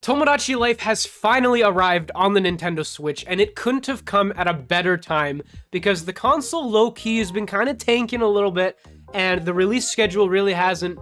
Tomodachi Life has finally arrived on the Nintendo Switch, and it couldn't have come at a better time because the console low-key has been kind of tanking a little bit, and the release schedule really hasn't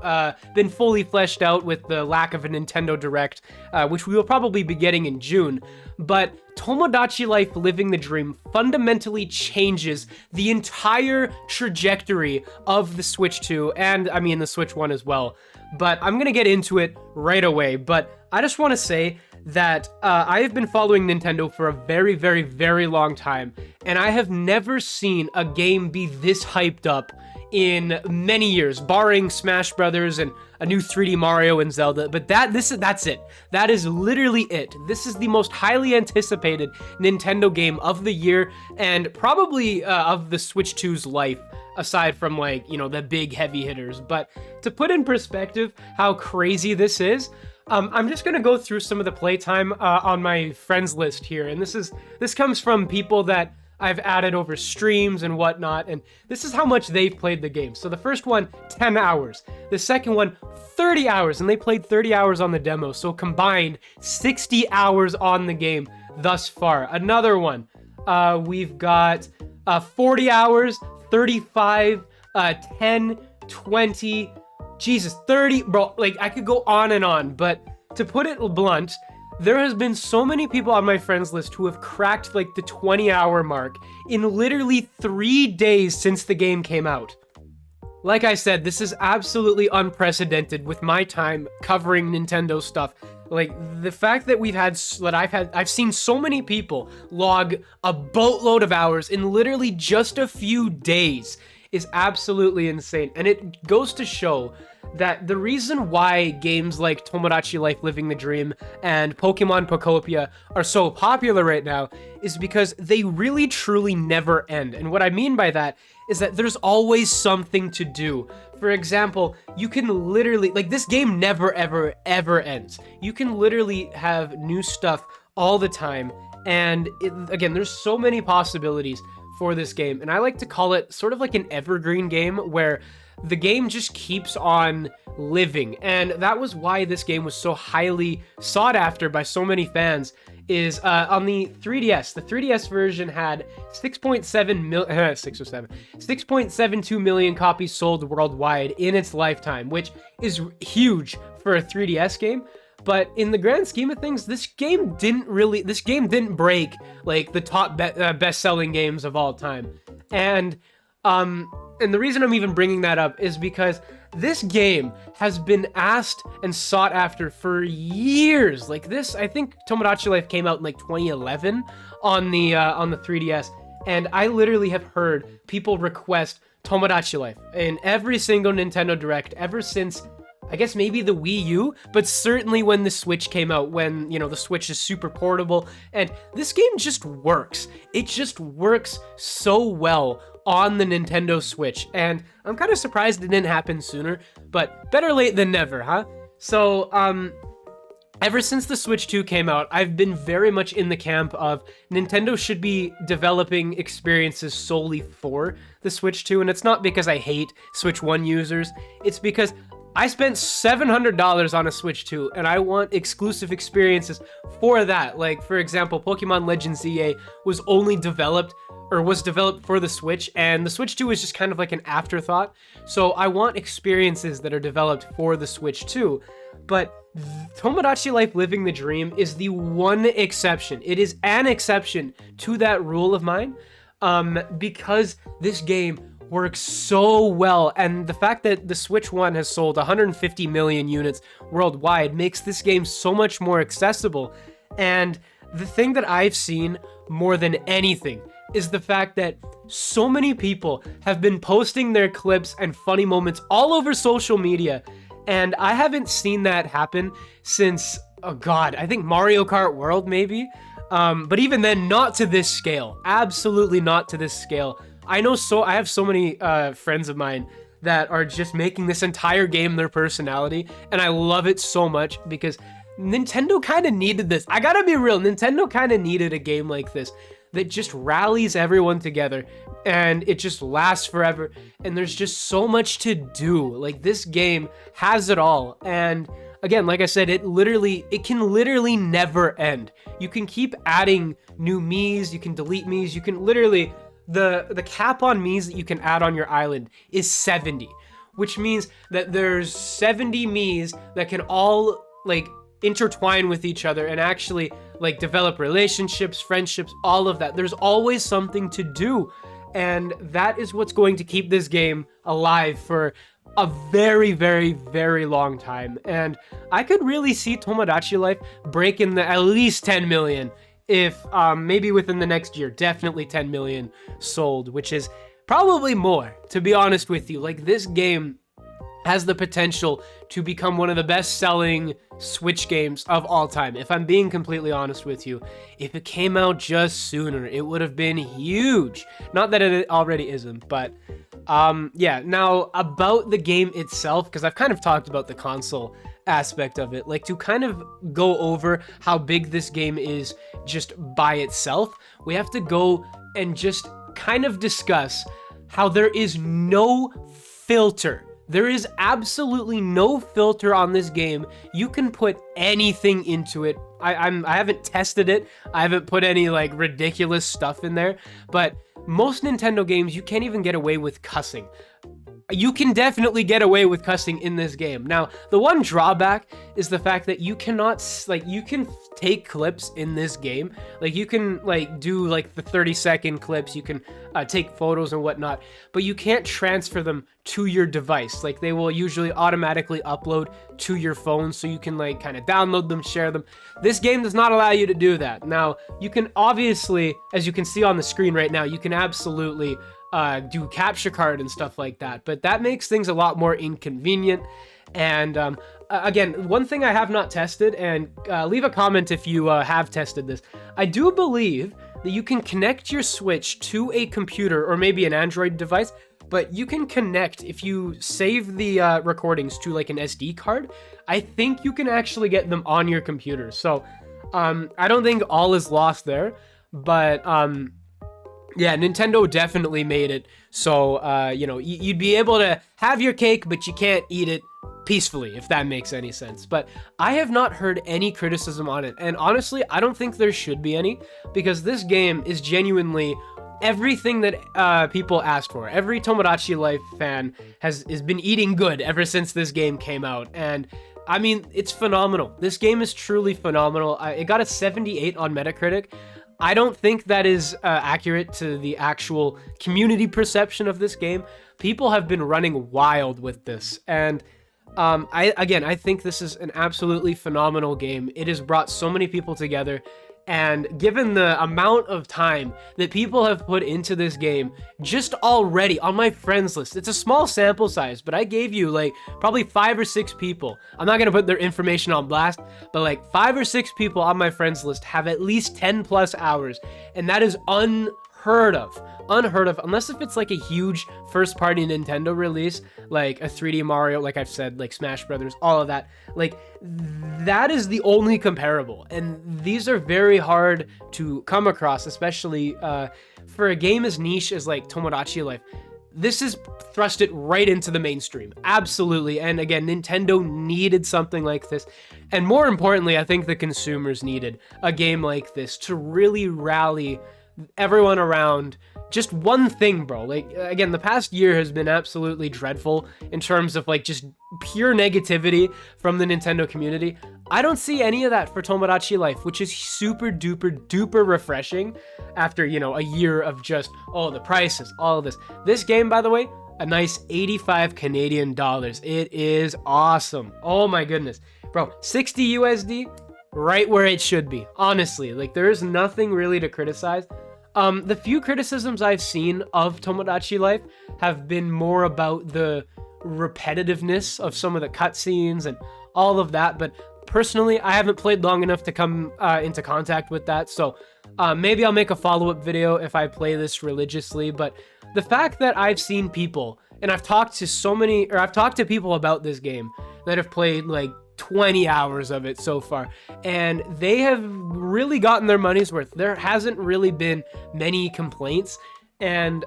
been fully fleshed out with the lack of a Nintendo Direct, which we will probably be getting in June. But Tomodachi Life Living the Dream fundamentally changes the entire trajectory of the Switch 2, and I mean the Switch 1 as well. But I'm gonna get into it right away, but I just want to say that I have been following Nintendo for a very, very, very long time, and I have never seen a game be this hyped up in many years, barring Smash Brothers and a new 3D Mario and Zelda. But that's it. That is literally it. This is the most highly anticipated Nintendo game of the year, and probably of the Switch 2's life, aside from, like, you know, the big heavy hitters. But to put in perspective how crazy this is, I'm just gonna go through some of the playtime on my friends list here, and this comes from people that I've added over streams and whatnot, and this is how much they've played the game. So the first one, 10 hours. The second one, 30 hours, and they played 30 hours on the demo, so combined 60 hours on the game thus far. Another one, we've got 40 hours, 35, 10, 20, Jesus, 30, bro, like, I could go on and on, but to put it blunt, there has been so many people on my friends list who have cracked, like, the 20-hour mark in literally 3 days since the game came out. Like I said, this is absolutely unprecedented with my time covering Nintendo stuff. Like, the fact that I've seen so many people log a boatload of hours in literally just a few days is absolutely insane. And it goes to show that the reason why games like Tomodachi Life Living the Dream and Pokemon Pokopia are so popular right now is because they really truly never end. And what I mean by that is that there's always something to do. For example, you can literally, like, this game never ever ever ends. You can literally have new stuff all the time, and again, there's so many possibilities for this game, and I like to call it sort of like an evergreen game where the game just keeps on living. And that was why this game was so highly sought after by so many fans, is on the 3DS. The 3DS version had 6.72 million copies sold worldwide in its lifetime, which is huge for a 3DS game. But in the grand scheme of things, this game didn't break, like, the top best-selling games of all time. And the reason I'm even bringing that up is because this game has been asked and sought after for years. Like, this, I think Tomodachi Life came out in, like, 2011 on the 3DS, and I literally have heard people request Tomodachi Life in every single Nintendo Direct ever since, I guess, maybe the Wii U, but certainly when the Switch came out, when, you know, the Switch is super portable, and this game just works. It just works so well on the Nintendo Switch, and I'm kind of surprised it didn't happen sooner, but better late than never, huh? So, ever since the Switch 2 came out, I've been very much in the camp of Nintendo should be developing experiences solely for the Switch 2, and it's not because I hate Switch 1 users, it's because I spent $700 on a Switch 2, and I want exclusive experiences for that. Like, for example, Pokemon Legends EA was developed for the Switch, and the Switch 2 is just kind of like an afterthought. So I want experiences that are developed for the Switch 2. But Tomodachi Life Living the Dream is the one exception. It is an exception to that rule of mine, because this game works so well, and the fact that the Switch 1 has sold 150 million units worldwide makes this game so much more accessible. And the thing that I've seen more than anything is the fact that so many people have been posting their clips and funny moments all over social media, and I haven't seen that happen since, oh god, I think Mario Kart World maybe, but even then, not to this scale. Absolutely not to this scale. I have so many friends of mine that are just making this entire game their personality, and I love it so much because Nintendo kind of needed this. I gotta be real, Nintendo kind of needed a game like this that just rallies everyone together, and it just lasts forever, and there's just so much to do. Like, this game has it all, and again, like I said, it can literally never end. You can keep adding new Miis, you can delete Miis, you can literally, the cap on Miis that you can add on your island is 70, which means that there's 70 Miis that can all like intertwine with each other and actually like develop relationships, friendships, all of that. There's always something to do. And that is what's going to keep this game alive for a very, very, very long time. And I could really see Tomodachi Life breaking the at least 10 million if maybe within the next year. Definitely 10 million sold, which is probably more, to be honest with you. Like, this game has the potential to become one of the best-selling Switch games of all time. If I'm being completely honest with you, if it came out just sooner, it would have been huge. Not that it already isn't, but yeah. Now, about the game itself, because I've kind of talked about the console aspect of it, like, to kind of go over how big this game is just by itself, we have to go and just kind of discuss how there is no filter. There is absolutely no filter on this game. You can put anything into it. I haven't tested it. I haven't put any like ridiculous stuff in there, but most Nintendo games, you can't even get away with cussing. You can definitely get away with cussing in this game. Now, the one drawback is the fact that you cannot, like, you can take clips in this game. Like, you can, like, do, like, the 30-second clips. You can take photos and whatnot, but you can't transfer them to your device. Like, they will usually automatically upload to your phone, so you can, like, kind of download them, share them. This game does not allow you to do that. Now, you can obviously, as you can see on the screen right now, you can absolutely do capture card and stuff like that, but that makes things a lot more inconvenient. And again, one thing I have not tested, and leave a comment if you have tested this, I do believe that you can connect your Switch to a computer or maybe an Android device, but you can connect, if you save the recordings to like an SD card, I think you can actually get them on your computer. So I don't think all is lost there, but yeah, Nintendo definitely made it so, you know, you'd be able to have your cake, but you can't eat it peacefully, if that makes any sense. But I have not heard any criticism on it, and honestly, I don't think there should be any, because this game is genuinely everything that people asked for. Every Tomodachi Life fan has been eating good ever since this game came out, and I mean, it's phenomenal. This game is truly phenomenal. It got a 78 on Metacritic. I don't think that is accurate to the actual community perception of this game. People have been running wild with this, and I think this is an absolutely phenomenal game. It has brought so many people together, and given the amount of time that people have put into this game just already on my friends list, it's a small sample size, but I gave you like probably 5 or 6 people. I'm not gonna put their information on blast, but like 5 or 6 people on my friends list have at least 10 plus hours, and that is unheard of, unless if it's like a huge first party Nintendo release, like a 3D Mario, like I've said, like Smash Brothers, all of that. Like, that is the only comparable, and these are very hard to come across, especially for a game as niche as like Tomodachi Life. This is thrust it right into the mainstream, absolutely. And again, Nintendo needed something like this, and more importantly, I think the consumers needed a game like this to really rally everyone around just one thing, bro. Like, again, the past year has been absolutely dreadful in terms of like just pure negativity from the Nintendo community. I don't see any of that for Tomodachi Life, which is super duper duper refreshing after, you know, a year of just, oh, the prices, all of this. This game, by the way, a nice 85 Canadian dollars. It is awesome. Oh my goodness, bro, 60 USD, right where it should be. Honestly, like, there is nothing really to criticize. The few criticisms I've seen of Tomodachi Life have been more about the repetitiveness of some of the cutscenes and all of that, but personally, I haven't played long enough to come into contact with that, so maybe I'll make a follow-up video if I play this religiously. But the fact that I've seen people, and I've talked to people about this game that have played like 20 hours of it so far, and they have really gotten their money's worth. There hasn't really been many complaints, and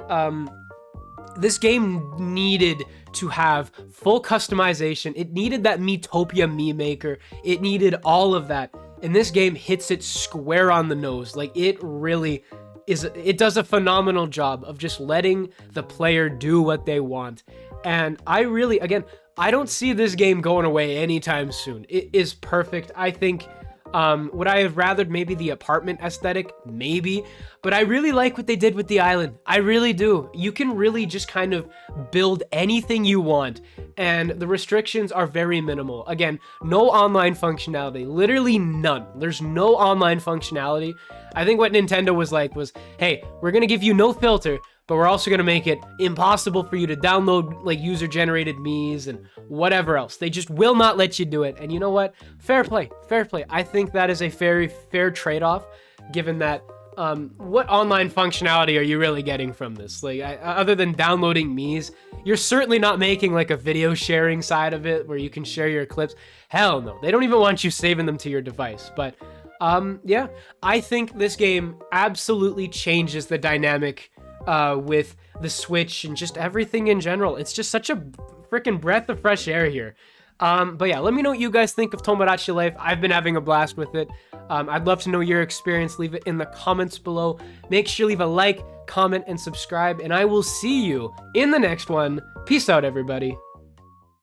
This game needed to have full customization. It needed that Miitopia Mii Maker. It needed all of that. And this game hits it square on the nose. Like, it really is, it does a phenomenal job of just letting the player do what they want. And I really, again, I don't see this game going away anytime soon. It is perfect. I think, would I have rathered maybe the apartment aesthetic? Maybe. But I really like what they did with the island. I really do. You can really just kind of build anything you want. And the restrictions are very minimal. Again, no online functionality. Literally none. There's no online functionality. I think what Nintendo was like was, hey, we're going to give you no filter, but we're also going to make it impossible for you to download like user-generated Miis and whatever else. They just will not let you do it. And you know what? Fair play. Fair play. I think that is a very fair trade-off, given that what online functionality are you really getting from this? Like, other than downloading Miis, you're certainly not making like a video sharing side of it where you can share your clips. Hell no. They don't even want you saving them to your device. But yeah, I think this game absolutely changes the dynamic with the Switch and just everything in general. It's just such a freaking breath of fresh air here. But yeah, let me know what you guys think of Tomodachi Life. I've been having a blast with it. I'd love to know your experience. Leave it in the comments below. Make sure you leave a like, comment, and subscribe, and I will see you in the next one. Peace out, everybody.